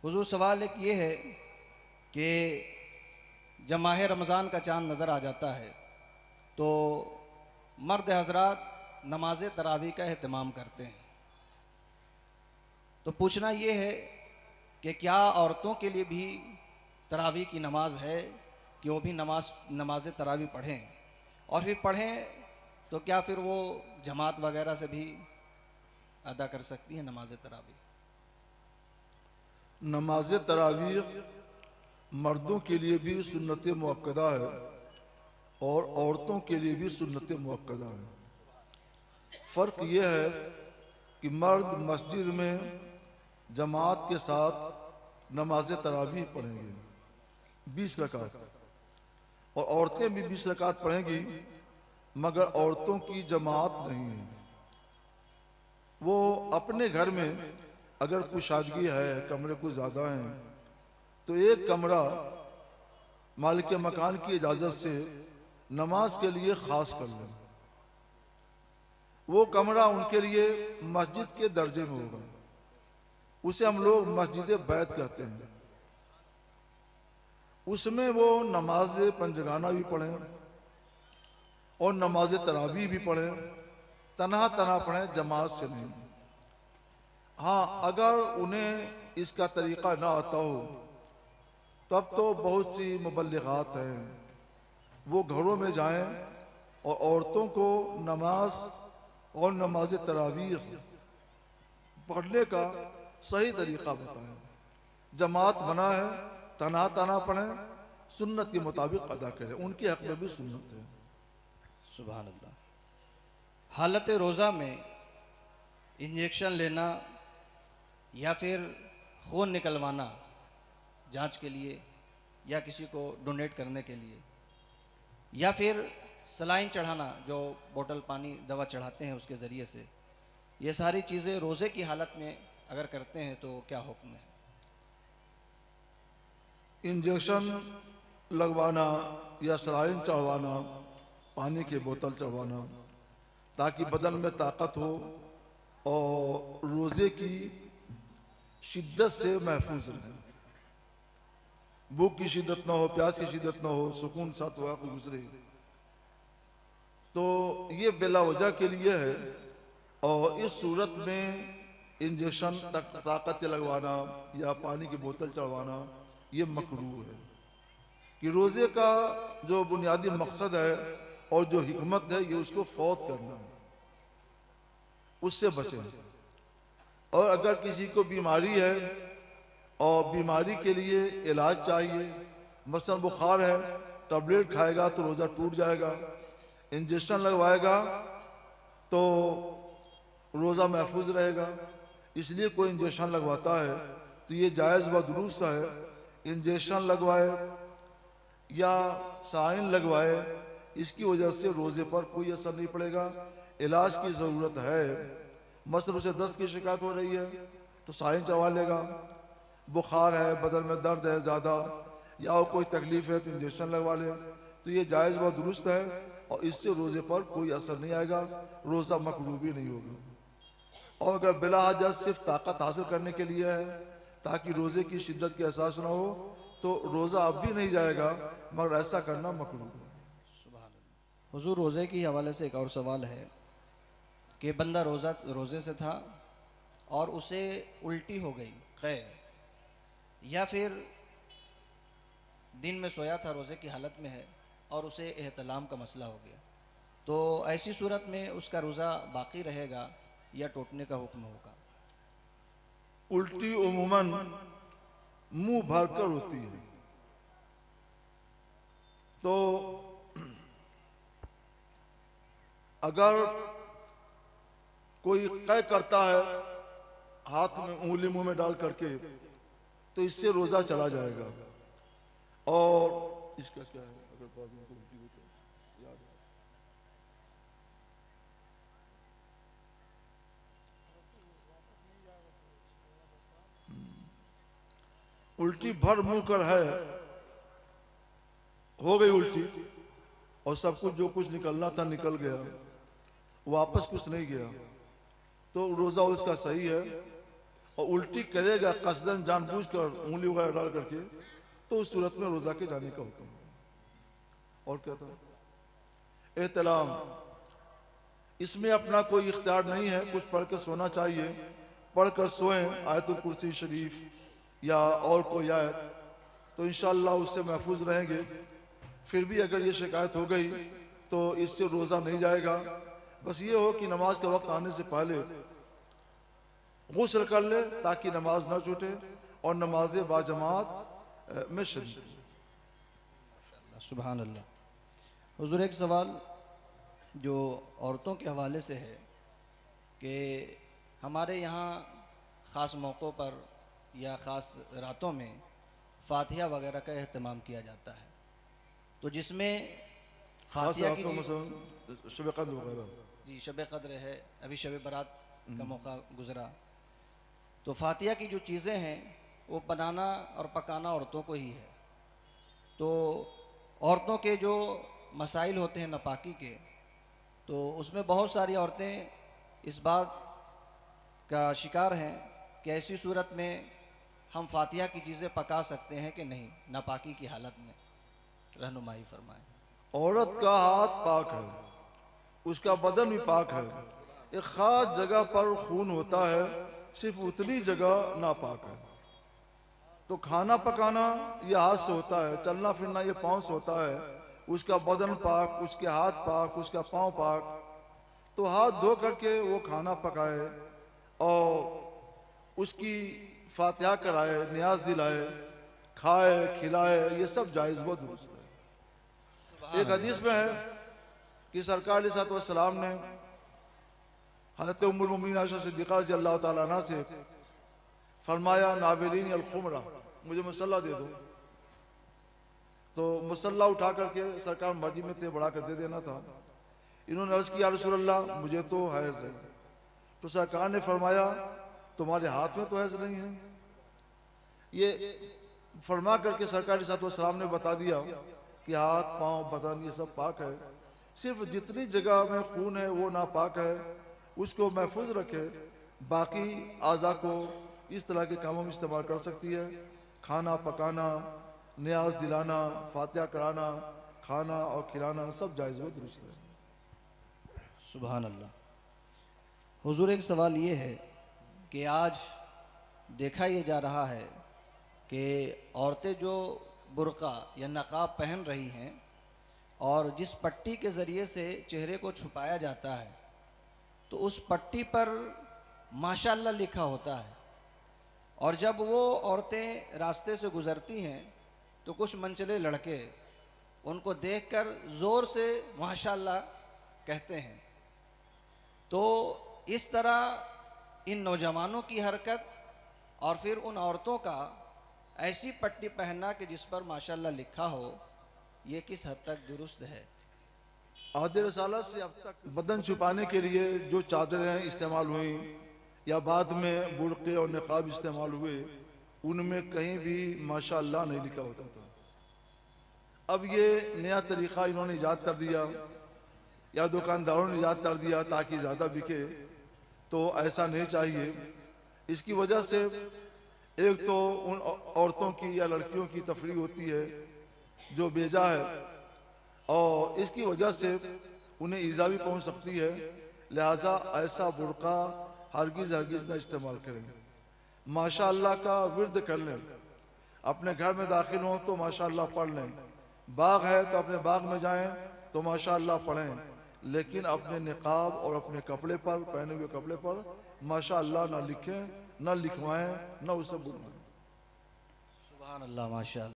हुजूर सवाल एक ये है कि जब माह रमज़ान का चाँद नज़र आ जाता है तो मर्द हजरात नमाज तरावी का अहतमाम करते हैं। तो पूछना ये है कि क्या औरतों के लिए भी तरावी की नमाज है कि वो भी नमाज तरावी पढ़ें, और फिर पढ़ें तो क्या फिर वो जमात वगैरह से भी अदा कर सकती हैं नमाज तरावी? नमाज तरावीह मर्दों के लिए भी सुन्नत मुअक्कदा है और औरतों के लिए भी सुन्नत मुअक्कदा है। फ़र्क यह है कि मर्द मस्जिद में जमात के साथ नमाज तरावीह पढ़ेंगे 20 रकात, और औरतें भी 20 रकात पढ़ेंगी, मगर औरतों की जमात नहीं है। वो अपने घर में अगर कुछ शादगी है, कमरे कुछ ज़्यादा हैं, तो एक कमरा मालिक मकान की इजाज़त से नमाज के लिए ख़ास कर लें। वो कमरा उनके लिए मस्जिद के दर्जे में होगा, उसे हम लोग मस्जिद बैत कहते हैं। उसमें वो नमाज पंजगाना भी पढ़ें और नमाज तरावी भी पढ़ें, तनहा तनहा पढ़ें, जमात से नहीं। हाँ, अगर उन्हें इसका तरीक़ा ना आता हो तब तो बहुत सी मुबल्लिगात हैं, वो घरों में जाएं और औरतों को नमाज और नमाज तरावीह पढ़ने का सही तरीक़ा बताएं। जमात बना है, तना तना पढ़ें, सुन्नत के मुताबिक अदा करें, उनके हक़ में भी सुन्नत है। सुभान अल्लाह। हालत रोज़ा में इंजेक्शन लेना या फिर खून निकलवाना जांच के लिए, या किसी को डोनेट करने के लिए, या फिर सलाइन चढ़ाना, जो बोतल पानी दवा चढ़ाते हैं उसके ज़रिए से, ये सारी चीज़ें रोज़े की हालत में अगर करते हैं तो क्या हुक्म है? इंजेक्शन लगवाना या सलाइन चढ़वाना, पानी की बोतल चढ़वाना, ताकि बदन में ताकत हो और रोज़े की शिद्दत से महफूज रहे। भूख की शिद्दत ना हो, प्यास की शिद्दत ना हो, सुकून साथ वक्त गुजरे। तो ये बिला वजह के लिए है, और इस सूरत में इंजेक्शन ताकत लगवाना या पानी की बोतल चढ़वाना ये मकरूह है। कि रोज़े का जो बुनियादी मकसद है और जो हिकमत है, ये उसको फौत करना है, उससे बचें। और अगर किसी को बीमारी है और बीमारी के लिए इलाज चाहिए, मसलन बुखार है, टैबलेट खाएगा तो रोज़ा टूट जाएगा, इंजेक्शन लगवाएगा तो रोज़ा महफूज रहेगा, इसलिए कोई इंजेक्शन लगवाता है तो ये जायज़ व दुरुस्त है। इंजेक्शन लगवाए या साइन लगवाए, इसकी वजह से रोज़े पर कोई असर नहीं पड़ेगा। इलाज की ज़रूरत है, मसलन उसे दस्त की शिकायत हो रही है तो साइन चढ़वा लेगा, बुखार है, बदन में दर्द है ज़्यादा, या और कोई तकलीफ़ है तो इंजेक्शन लगवा ले, तो ये जायज़ व दुरुस्त है और इससे रोज़े पर कोई असर नहीं आएगा, रोज़ा मकरूह भी नहीं होगा। और अगर बिला हाजत सिर्फ ताकत हासिल करने के लिए है ताकि रोज़े की शिद्दत के एहसास ना हो, तो रोज़ा अब भी नहीं जाएगा, मगर ऐसा करना मकरूह है। हुजूर, रोज़े के हवाले से एक और सवाल है कि बंदा रोज़े से था और उसे उल्टी हो गई खैर, या फिर दिन में सोया था, रोज़े की हालत में है और उसे एहतलाम का मसला हो गया, तो ऐसी सूरत में उसका रोज़ा बाकी रहेगा या टूटने का हुक्म होगा? उल्टी उमूमन मुंह भरकर होती है, तो अगर कोई कै करता है हाथ में उंगली मुंह में डाल करके, तो इससे रोज़ा चला जाएगा। और इसका क्या है, अगर प्रॉब्लम को उल्टी हो तो याद है। उल्टी भर मुंह कर है, हो गई उल्टी, और सब कुछ जो कुछ निकलना था निकल गया, वापस कुछ नहीं गया, तो रोज़ा उसका सही है। और उल्टी करेगा कसदन जानबूझकर उंगली वगैरह डाल करके, तो उस सूरत में रोजा के जाने का हुक्म है। और क्या था? एहतलाम, इसमें अपना कोई इख्तियार नहीं है, कुछ पढ़ के सोना चाहिए, पढ़कर सोएं आयतुल कुर्सी शरीफ या और कोई आयत, तो इंशाअल्लाह उससे महफूज रहेंगे। फिर भी अगर ये शिकायत हो गई तो इससे रोज़ा नहीं जाएगा। बस ये हो कि नमाज के वक्त आने से पहले गुस्ल कर ले ताकि नमाज ना छूटे और नमाज बाजमात में शरीक। सुभान अल्लाह। हुजूर, एक सवाल जो औरतों के हवाले से है कि हमारे यहाँ ख़ास मौक़ों पर या ख़ास रातों में फ़ातिहा वगैरह का अहतमाम किया जाता है, तो जिसमें फ़ातिहा की शब क़द्र वगैरह, जी शब क़द्र है, अभी शब बारात का मौका गुज़रा, तो फ़ातिहा की जो चीज़ें हैं वो बनाना और पकाना औरतों को ही है। तो औरतों के जो मसाइल होते हैं नापाकी के, तो उसमें बहुत सारी औरतें इस बात का शिकार हैं कि ऐसी सूरत में हम फ़ातिहा की चीज़ें पका सकते हैं कि नहीं नापाकी की हालत में, रहनुमाई फरमाएं। औरत का हाथ पाक है, उसका बदन भी पाक है, एक खास जगह पर खून होता है, सिर्फ उतनी जगह नापाक है। तो खाना पकाना ये हाथ से होता है, चलना फिरना ये पाँव से होता है, उसका बदन पाक, उसके हाथ पाक, उसका पाँव पाक। तो हाथ धो करके वो खाना पकाए और उसकी फातिहा कराए, नियाज दिलाए, खाए खिलाए, ये सब जायज़ व दुरुस्त है। एक हदीस में है कि सरकार अलैहि सलाम ने हज़रत उम्मुल मोमिनीन आयशा सिद्दीक़ा रज़ी अल्लाह तआला अन्हा से फरमाया, नाविलीन अल खुमरा, मुझे मुसल्ला दे दो। तो मुसल्ला उठा करके सरकार मर्जी में बढ़ा कर दे देना था। इन्होंने अर्ज़ किया, या रसूल अल्लाह, मुझे तो हैज़ है। तो सरकार ने फरमाया, तुम्हारे हाथ में तो हैज़ नहीं है। ये फरमा करके सरकार अलैहिस्सलाम ने बता दिया कि हाथ पाँव बदन ये सब पाक है, सिर्फ जितनी जगह में खून है वो नापाक है, उसको महफूज रखे, बाकी आज़ा को इस तरह के कामों में इस्तेमाल कर सकती है। खाना पकाना, नियाज दिलाना, फातिहा कराना, खाना और खिलाना सब जायज़ व दुरुस्त है। सुभान अल्लाह। हुजूर, एक सवाल ये है कि आज देखा ये जा रहा है कि औरतें जो बुर्का या नकाब पहन रही हैं और जिस पट्टी के ज़रिए से चेहरे को छुपाया जाता है, तो उस पट्टी पर माशाअल्लाह लिखा होता है, और जब वो औरतें रास्ते से गुज़रती हैं तो कुछ मनचले लड़के उनको देखकर ज़ोर से माशाअल्लाह कहते हैं। तो इस तरह इन नौजवानों की हरकत और फिर उन औरतों का ऐसी पट्टी पहनना कि जिस पर माशाअल्लाह लिखा हो, ये किस हद तक दुरुस्त है? आधे रसालत से अब तक बदन छुपाने के लिए जो चादरें इस्तेमाल हुई या बाद में बुर्के और निकाब इस्तेमाल हुए, उनमें कहीं भी माशाअल्लाह नहीं लिखा होता था। अब ये नया तरीक़ा इन्होंने ईजाद कर दिया या दुकानदारों ने ईजाद कर दिया ताकि ज़्यादा बिके, तो ऐसा नहीं चाहिए। इसकी वजह से एक तो उन औरतों की या लड़कियों की तफरीह होती है जो बेजा है, और इसकी वजह से उन्हें ईज़ा भी पहुँच सकती है। लिहाजा ऐसा बुर्का हरगिज़ हरगिज़ न इस्तेमाल करें। माशाअल्लाह का विर्द कर लें, अपने घर में दाखिल हों तो माशाअल्लाह पढ़ लें, बाग है तो अपने बाग में जाएं तो माशाअल्लाह पढ़ें, लेकिन अपने निकाब और अपने कपड़े पर, पहने हुए कपड़े पर माशाअल्लाह ना लिखें, न लिखवाएं, न उसे बुलवाएं। सुभान अल्लाह, माशाअल्लाह।